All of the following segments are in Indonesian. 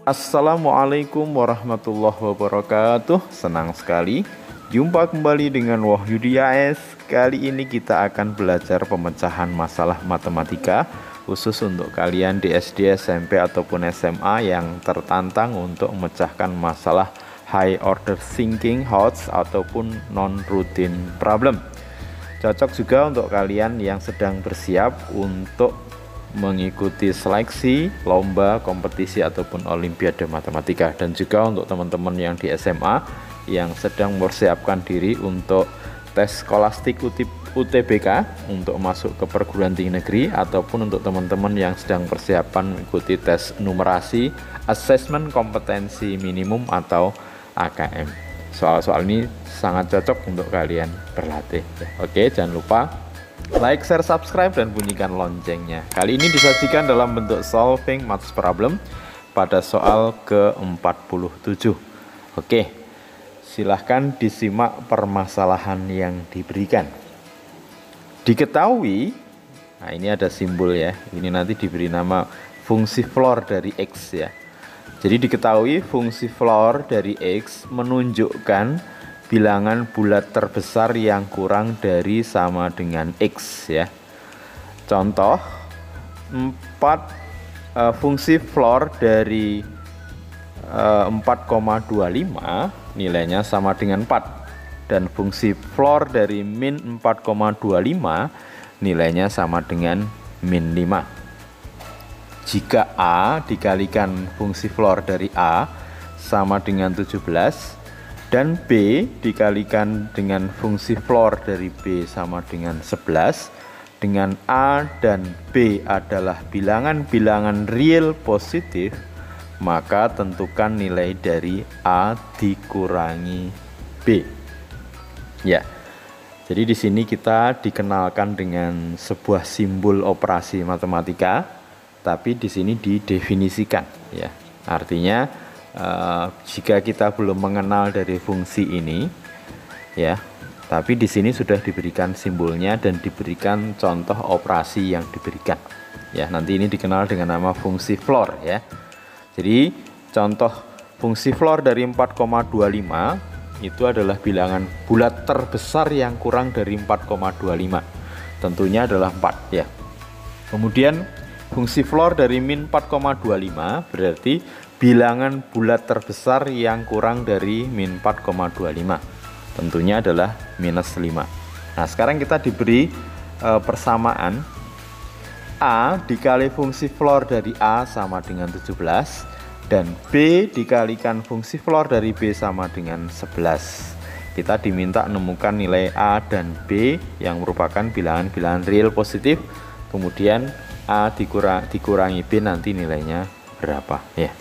Assalamualaikum warahmatullahi wabarakatuh. Senang sekali jumpa kembali dengan Wahyudi AS. Kali ini kita akan belajar pemecahan masalah matematika khusus untuk kalian di SD, SMP ataupun SMA yang tertantang untuk memecahkan masalah high order thinking HOTS ataupun non-routine problem. Cocok juga untuk kalian yang sedang bersiap untuk mengikuti seleksi, lomba, kompetisi ataupun olimpiade matematika, dan juga untuk teman-teman yang di SMA yang sedang mempersiapkan diri untuk tes skolastik UTBK untuk masuk ke perguruan tinggi negeri, ataupun untuk teman-teman yang sedang persiapan mengikuti tes numerasi Assessment Kompetensi Minimum atau AKM. Soal-soal ini sangat cocok untuk kalian berlatih. Oke, jangan lupa like, share, subscribe, dan bunyikan loncengnya. Kali ini disajikan dalam bentuk solving maths problem pada soal ke-47. Oke, silahkan disimak permasalahan yang diberikan. Diketahui, nah ini ada simbol ya, ini nanti diberi nama fungsi floor dari X ya. Jadi diketahui fungsi floor dari X menunjukkan bilangan bulat terbesar yang kurang dari sama dengan X ya. Contoh, fungsi floor dari 4,25 nilainya sama dengan 4, dan fungsi floor dari min 4,25 nilainya sama dengan min 5. Jika A dikalikan fungsi floor dari A sama dengan 17, dan B dikalikan dengan fungsi floor dari B sama dengan 11, dengan A dan B adalah bilangan-bilangan real positif, maka tentukan nilai dari A dikurangi B. Ya, jadi di sini kita dikenalkan dengan sebuah simbol operasi matematika, tapi di sini didefinisikan. Ya, artinya jika kita belum mengenal dari fungsi ini ya, tapi di sini sudah diberikan simbolnya dan diberikan contoh operasi yang diberikan ya. Nanti ini dikenal dengan nama fungsi floor ya. Jadi contoh fungsi floor dari 4,25 itu adalah bilangan bulat terbesar yang kurang dari 4,25, tentunya adalah 4 ya. Kemudian fungsi floor dari min 4,25 berarti bilangan bulat terbesar yang kurang dari min 4,25, tentunya adalah minus 5. Nah, sekarang kita diberi persamaan A dikali fungsi floor dari A sama dengan 17, dan B dikalikan fungsi floor dari B sama dengan 11. Kita diminta menemukan nilai A dan B yang merupakan bilangan-bilangan real positif, kemudian A dikurangi B nanti nilainya berapa ya.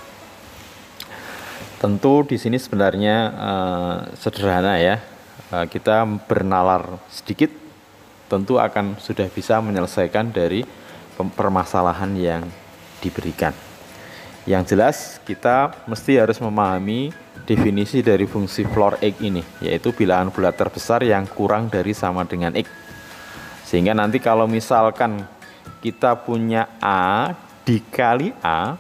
Tentu di sini sebenarnya sederhana ya. Kita bernalar sedikit tentu akan sudah bisa menyelesaikan dari permasalahan yang diberikan. Yang jelas kita mesti harus memahami definisi dari fungsi floor X ini, yaitu bilangan bulat terbesar yang kurang dari sama dengan X. Sehingga nanti kalau misalkan kita punya A dikali A,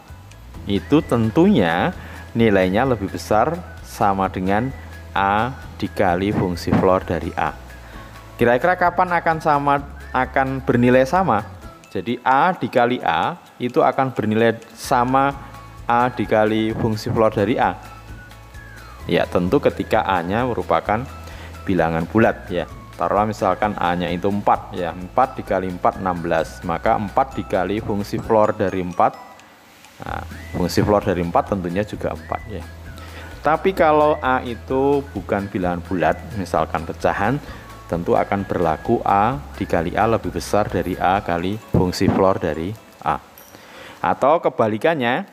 itu tentunya nilainya lebih besar sama dengan A dikali fungsi floor dari A. Kira-kira kapan akan bernilai sama? Jadi A dikali A itu akan bernilai sama A dikali fungsi floor dari A. Ya, tentu ketika A-nya merupakan bilangan bulat ya. Taruhlah misalkan A-nya itu 4 ya. 4 dikali 4 16. Maka 4 dikali fungsi floor dari 4. Nah, fungsi floor dari 4 tentunya juga 4 ya. Tapi kalau A itu bukan bilangan bulat, misalkan pecahan, tentu akan berlaku A dikali A lebih besar dari A kali fungsi floor dari A. Atau kebalikannya,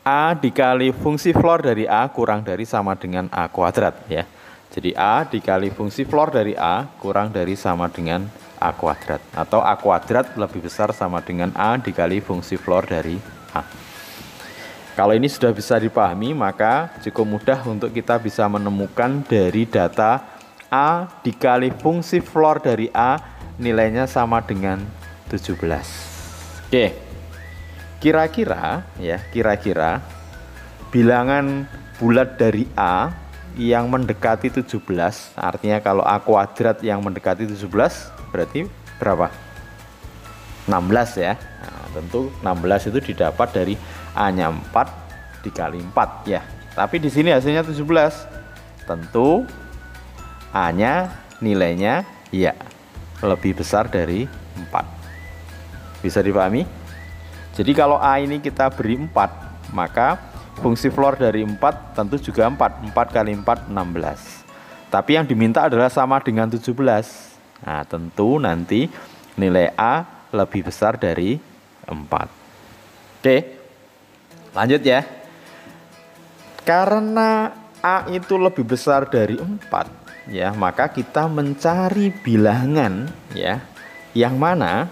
A dikali fungsi floor dari A kurang dari sama dengan A kuadrat ya. Jadi A dikali fungsi floor dari A kurang dari sama dengan A kuadrat. Atau A kuadrat lebih besar sama dengan A dikali fungsi floor dari A. Kalau ini sudah bisa dipahami, maka cukup mudah untuk kita bisa menemukan dari data A dikali fungsi floor dari A nilainya sama dengan 17. Oke. Kira-kira bilangan bulat dari A yang mendekati 17, artinya kalau A kuadrat yang mendekati 17 berarti berapa? 16 ya. Nah, tentu 16 itu didapat dari A-nya 4 dikali 4 ya. Tapi di sini hasilnya 17. Tentu A-nya nilainya ya lebih besar dari 4. Bisa dipahami? Jadi kalau A ini kita beri 4, maka fungsi floor dari 4 tentu juga 4. 4 kali 4 16. Tapi yang diminta adalah sama dengan 17. Nah, tentu nanti nilai A lebih besar dari 4. Oke. Lanjut ya. Karena A itu lebih besar dari 4 ya, maka kita mencari bilangan ya yang mana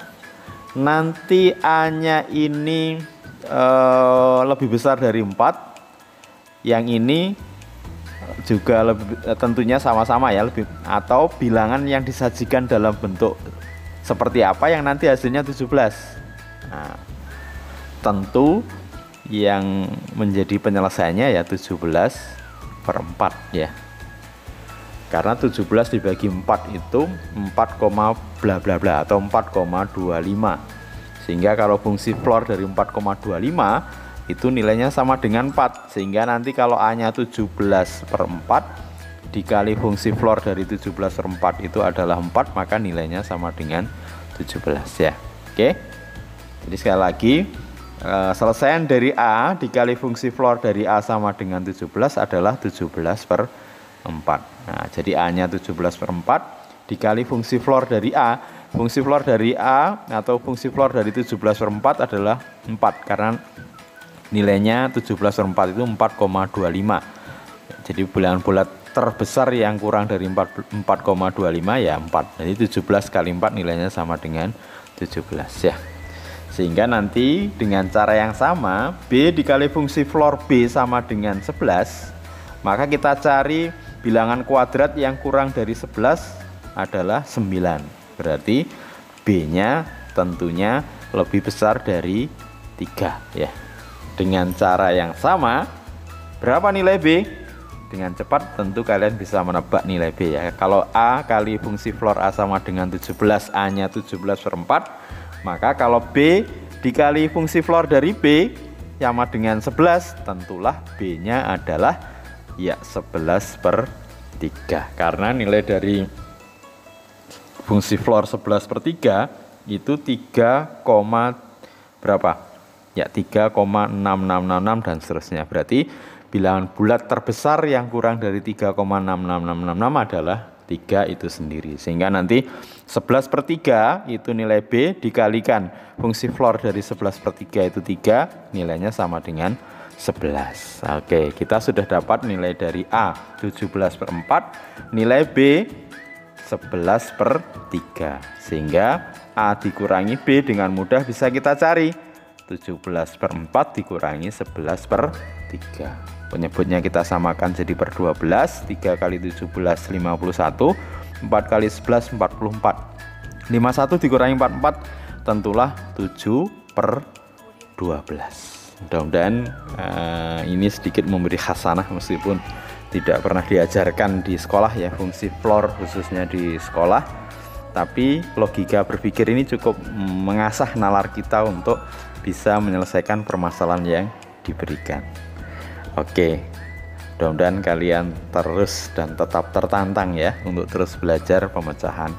nanti A-nya ini lebih besar dari 4, yang ini juga lebih, tentunya sama-sama ya, lebih, atau bilangan yang disajikan dalam bentuk seperti apa yang nanti hasilnya 17. Nah, tentu yang menjadi penyelesaiannya ya 17/4 ya. Karena 17 dibagi 4 itu 4, bla bla bla atau 4,25. Sehingga kalau fungsi floor dari 4,25 itu nilainya sama dengan 4. Sehingga nanti kalau A-nya 17/4 dikali fungsi floor dari 17/4 itu adalah 4, maka nilainya sama dengan 17 ya. Oke. Jadi sekali lagi, selesaian dari A dikali fungsi floor dari A sama dengan 17 adalah 17/4. Nah, jadi A-nya 17/4 dikali fungsi floor dari A. Fungsi floor dari A atau fungsi floor dari 17/4 adalah 4, karena nilainya 17/4 itu 4,25. Jadi bilangan bulat terbesar yang kurang dari 4,25 ya 4. Jadi 17 kali 4 nilainya sama dengan 17 ya. Sehingga nanti dengan cara yang sama, B dikali fungsi floor B sama dengan 11, maka kita cari bilangan kuadrat yang kurang dari 11 adalah 9. Berarti B-nya tentunya lebih besar dari 3 ya. Dengan cara yang sama, berapa nilai B? Dengan cepat tentu kalian bisa menebak nilai B ya. Kalau A kali fungsi floor A sama dengan 17, A-nya 17/4, maka kalau B dikali fungsi floor dari B sama dengan 11, tentulah B-nya adalah ya 11/3. Karena nilai dari fungsi floor 11/3 itu 3, berapa? Ya 3,6666 dan seterusnya. Berarti bilangan bulat terbesar yang kurang dari 3,66666 adalah 3 itu sendiri. Sehingga nanti 11/3 itu nilai B dikalikan fungsi floor dari 11/3 itu 3, nilainya sama dengan 11. Oke, kita sudah dapat nilai dari A 17/4, nilai B 11/3. Sehingga A dikurangi B dengan mudah bisa kita cari. 17/4 dikurangi 11/3. Penyebutnya kita samakan jadi per 12. 3 kali 17 51, 4 kali 11 44. 51 dikurangi 44 tentulah 7/12. Mudah-mudahan ini sedikit memberi khasanah meskipun tidak pernah diajarkan di sekolah ya, fungsi floor khususnya di sekolah. Tapi logika berpikir ini cukup mengasah nalar kita untuk bisa menyelesaikan permasalahan yang diberikan. Oke, mudah-mudahan kalian terus dan tetap tertantang ya untuk terus belajar pemecahan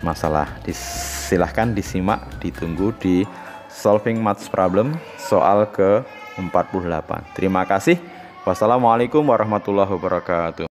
masalah. Silahkan disimak, ditunggu di Solving Maths Problem soal ke-48. Terima kasih. Wassalamualaikum warahmatullahi wabarakatuh.